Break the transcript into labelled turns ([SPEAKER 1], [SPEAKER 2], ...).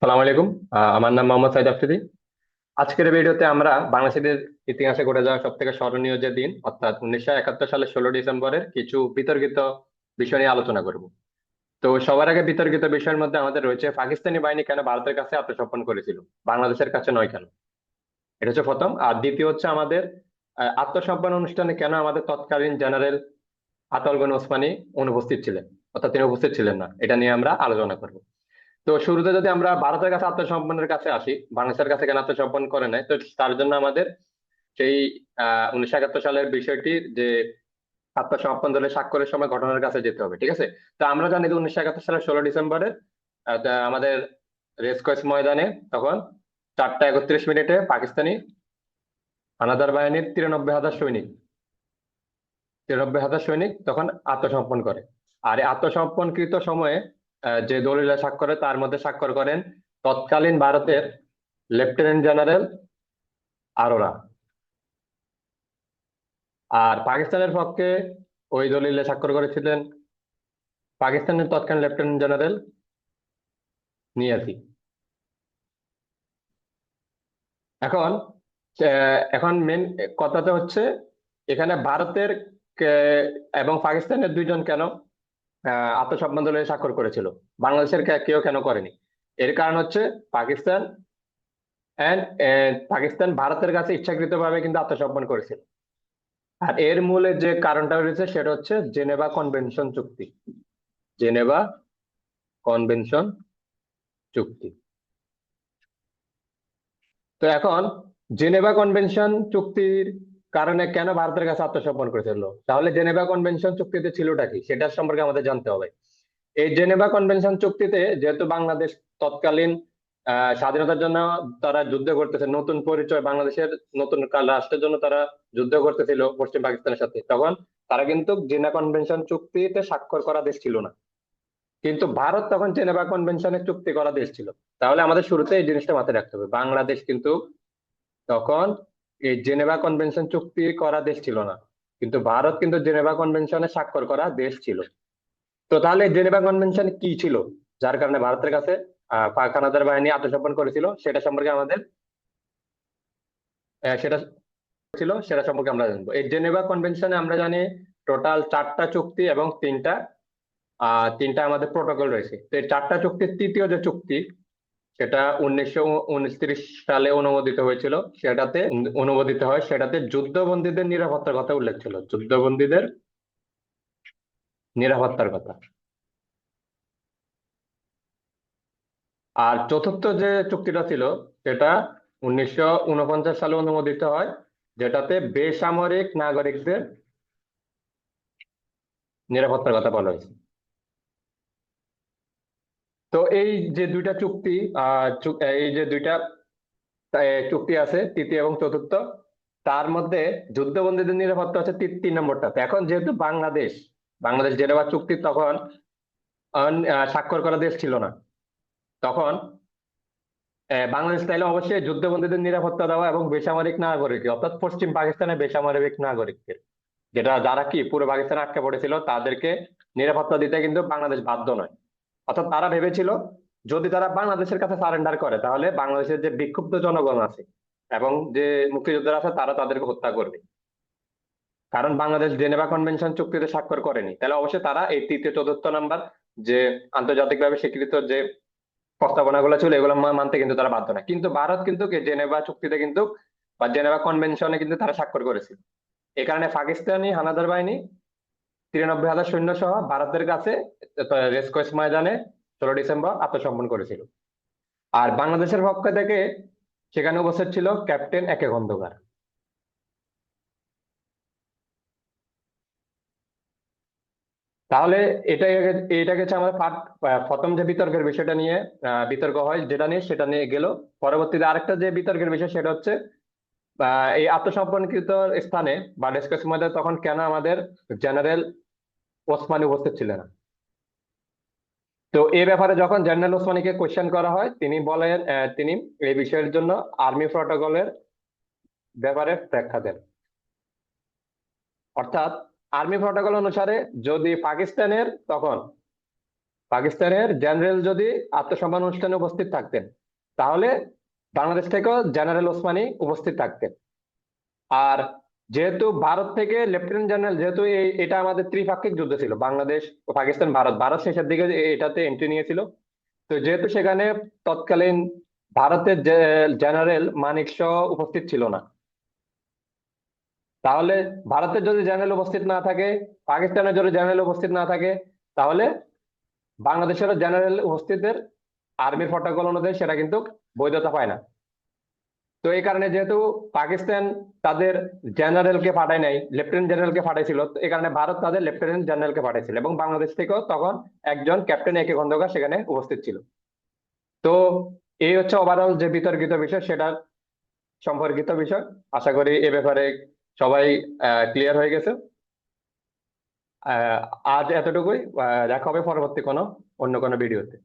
[SPEAKER 1] আসসালামু আলাইকুম। আমার নাম মোহাম্মদ সাইদ আফ্রিদি। আজকের ভিডিওতে আমরা বাংলাদেশের ইতিহাসে ঘটে যাওয়া সব থেকে স্মরণীয় যে দিন অর্থাৎ 1971 সালের 16 ডিসেম্বরের কিছু বিতর্কিত বিষয় নিয়ে আলোচনা করব। তো সবার আগে বিতর্কিত বিষয়ের মধ্যে আমাদের রয়েছে পাকিস্তানি বাহিনী কেন ভারতের কাছে আত্মসমর্পণ করেছিল, বাংলাদেশের কাছে নয় কেন। এটা হচ্ছে প্রথম। আর দ্বিতীয় হচ্ছে আমাদের আত্মসমর্পণ অনুষ্ঠানে কেন আমাদের তৎকালীন জেনারেল আতাউল গনি ওসমানী অনুপস্থিত ছিলেন, অর্থাৎ তিনি উপস্থিত ছিলেন না। এটা নিয়ে আমরা আলোচনা করব। তো শুরুতে যদি আমরা ভারতের কাছে আত্মসমর্পণের কাছে আসি, বাংলাদেশের কাছে কেন আত্মসমর্পণ করে নাই, তো তার জন্য আমাদের সেই 1971 সালের বিষয়টির যে আত্মসমর্পণ দলের স্বাক্ষরের সময় ঘটনার কাছে যেতে হবে, ঠিক আছে। তো আমরা জানি যে 1971 সালের 16 ডিসেম্বরে আমাদের রেসকোর্স ময়দানে তখন 4টা 31 মিনিটে পাকিস্তানি হানাদার বাহিনীর 93,000 সৈনিক তখন আত্মসমর্পণ করে। আর এই আত্মসমর্পণকৃত সময়ে যে দলিল স্বাক্ষরে তার মধ্যে স্বাক্ষর করেন তৎকালীন ভারতের লেফটেন্যান্ট জেনারেল আরোরা। আর পাকিস্তানের পক্ষে ওই দলিলে স্বাক্ষর করেছিলেন পাকিস্তানের তৎকালীন লেফটেন্যান্ট জেনারেল নিয়াজি। এখন এখন মেন কথাটা হচ্ছে এখানে ভারতের এবং পাকিস্তানের দুইজন কেন আত্মসমর্পণ দলিলে স্বাক্ষর করেছিল, বাংলাদেশের কেউ কেন করেনি। এর কারণ হচ্ছে পাকিস্তান এন্ড পাকিস্তান ভারতের কাছে ইচ্ছাকৃতভাবে কিন্তু আত্মসমর্পণ করেছিল। আর এর মূলে যে কারণটা রয়েছে সেটা হচ্ছে জেনেভা কনভেনশন চুক্তি। জেনেভা কনভেনশন চুক্তি। তো এখন জেনেভা কনভেনশন চুক্তির কারণে কেন ভারতের কাছে আত্মসমর্পণ করেছিল, তাহলে জেনেভা কনভেনশন চুক্তিতে ছিলটা কি সেটা সম্পর্কে আমাদের জানতে হবে। এই জেনেভা কনভেনশন চুক্তিতে যেহেতু বাংলাদেশ তৎকালীন স্বাধীনতার জন্য তারা যুদ্ধ করতেছে, নতুন পরিচয় বাংলাদেশের নতুন রাষ্ট্রের জন্য তারা যুদ্ধ করতেছিল পশ্চিম পাকিস্তানের সাথে, তখন তারা কিন্তু জেনেভা কনভেনশন চুক্তিতে স্বাক্ষর করা দেশ ছিল না। কিন্তু ভারত তখন জেনেভা কনভেনশনের চুক্তি করা দেশ ছিল। তাহলে আমাদের শুরুতে এই জিনিসটা মাথায় রাখতে হবে, বাংলাদেশ কিন্তু তখন এই জেনেভা কনভেনশন চুক্তি করা দেশ ছিল না, কিন্তু ভারত কিন্তু জেনেভা কনভেনশনে স্বাক্ষর করা দেশ ছিল। তো তাহলে জেনেভা কনভেনশন কি ছিল যার কারণে ভারতের কাছে পাক হানাদার বাহিনী আত্মসমর্পণ করেছিল, সেটা সম্পর্কে আমাদের সেটা ছিল সেটা সম্পর্কে আমরা জানবো। এই জেনেভা কনভেনশনে আমরা জানি টোটাল 4টা চুক্তি এবং তিনটা আমাদের প্রোটোকল রয়েছে। তো এই 4টা চুক্তির তৃতীয় যে চুক্তি সেটা 1929 সালে অনুমোদিত হয়েছিল। সেটাতে যুদ্ধবন্দীদের নিরাপত্তার কথা উল্লেখ ছিল, যুদ্ধবন্দীদের নিরাপত্তার কথা। আর চতুর্থ যে চুক্তিটা ছিল সেটা 1949 সালে অনুমোদিত হয়, যেটাতে বেসামরিক নাগরিকদের নিরাপত্তার কথা বলা হয়েছে। তো এই যে দুইটা চুক্তি, এই যে দুইটা চুক্তি আছে তৃতীয় এবং চতুর্থ, তার মধ্যে যুদ্ধবন্দীদের নিরাপত্তা হচ্ছে 3 নম্বরটাতে। এখন যেহেতু বাংলাদেশ জেনেভা চুক্তি তখন স্বাক্ষর করা দেশ ছিল না, তখন বাংলাদেশ চাইলে অবশ্যই যুদ্ধবন্দীদের নিরাপত্তা দেওয়া এবং বেসামরিক নাগরিক অর্থাৎ পশ্চিম পাকিস্তানের বেসামরিক নাগরিকদের, যারা কি পুরো পাকিস্তানে আটকে পড়েছিল তাদেরকে নিরাপত্তা দিতে কিন্তু বাংলাদেশ বাধ্য নয়। অর্থাৎ তারা ভেবেছিল যদি তারা বাংলাদেশের কাছে সারেন্ডার করে তাহলে বাংলাদেশের যে বিক্ষুব্ধ জনগণ আছে এবং যে মুক্তিযোদ্ধারা আছে তারা তাদেরকে হত্যা করবে। কারণ বাংলাদেশ জেনেভা কনভেনশন চুক্তিতে স্বাক্ষর করেনি, তাহলে অবশ্যই তারা এই তৃতীয় চতুর্থ নাম্বার যে আন্তর্জাতিকভাবে স্বীকৃত যে প্রস্তাবনাগুলো ছিল এগুলো মানতে কিন্তু তারা বাধ্য না। কিন্তু ভারত কিন্তু জেনেভা চুক্তিতে কিন্তু বা জেনেভা কনভেনশনে কিন্তু তারা স্বাক্ষর করেছিল। এই কারণে পাকিস্তানি হানাদার বাহিনী 93,000 সৈন্য সহ ভারতের কাছে রেসকোর্স ময়দানে 16 ডিসেম্বর আত্মসমর্পণ করেছিল। আর বাংলাদেশের পক্ষ থেকে সেখানে উপস্থিত ছিল ক্যাপ্টেন একে খন্দকার। তাহলে এটাই এটা গেছে আমাদের প্রথম যে বিতর্কের বিষয়টা নিয়ে বিতর্ক হয়, যেটা নিয়ে সেটা নিয়ে গেল। পরবর্তীতে আরেকটা যে বিতর্কের বিষয় সেটা হচ্ছে এই আত্মসমর্পণকৃত স্থানে বা রেসকোর্স ময়দানে তখন কেন আমাদের জেনারেল ওসমানী উপস্থিত ছিলেন না। তো এই ব্যাপারে যখন জেনারেল ওসমানীকে কোয়েশ্চেন করা হয় তিনি বলেন তিনি এই বিষয়ের জন্য আর্মি প্রটোকলের ব্যাপারে ব্যাখ্যা দেন। অর্থাৎ আর্মি প্রটোকল অনুসারে যদি পাকিস্তানের তখন পাকিস্তানের জেনারেল যদি আত্মসম্মান অনুষ্ঠানে উপস্থিত থাকতেন, তাহলে বাংলাদেশ থেকেও জেনারেল ওসমানী উপস্থিত থাকতেন। আর যেহেতু ভারত থেকে লেফটেন্যান্ট জেনারেল, যেহেতু এটা আমাদের ত্রিপাক্ষিক যুদ্ধ ছিল, বাংলাদেশ ও পাকিস্তান, ভারত ভারত শেষের দিকে এটাতে এন্ট্রি নিয়েছিল। তো যেহেতু সেখানে তৎকালীন ভারতের জেনারেল মানিক শ উপস্থিত ছিল না, তাহলে ভারতের যদি জেনারেল উপস্থিত না থাকে, পাকিস্তানের যদি জেনারেল উপস্থিত না থাকে, তাহলে বাংলাদেশেরও জেনারেল উপস্থিতের আর্মির প্রটোকল অনুযায়ী সেটা কিন্তু বৈধতা পায় না। তো এই কারণে যেহেতু পাকিস্তান তাদের জেনারেলকে পাঠায় নাই, লেফটেন্যান্ট জেনারেলকে পাঠাইছিল, তো এই কারণে ভারত তাদের লেফটেন্যান্ট জেনারেলকে পাঠাইছিল, এবং বাংলাদেশ থেকেও তখন একজন ক্যাপ্টেন একে খন্দকার সেখানে উপস্থিত ছিল। তো এই হচ্ছে ওভারঅল যে বিতর্কিত বিষয়, সেটার সম্পর্কিত বিষয়। আশা করি এ ব্যাপারে সবাই ক্লিয়ার হয়ে গেছে। আজ এতটুকুই। দেখা হবে পরবর্তী কোনো অন্য কোনো ভিডিওতে।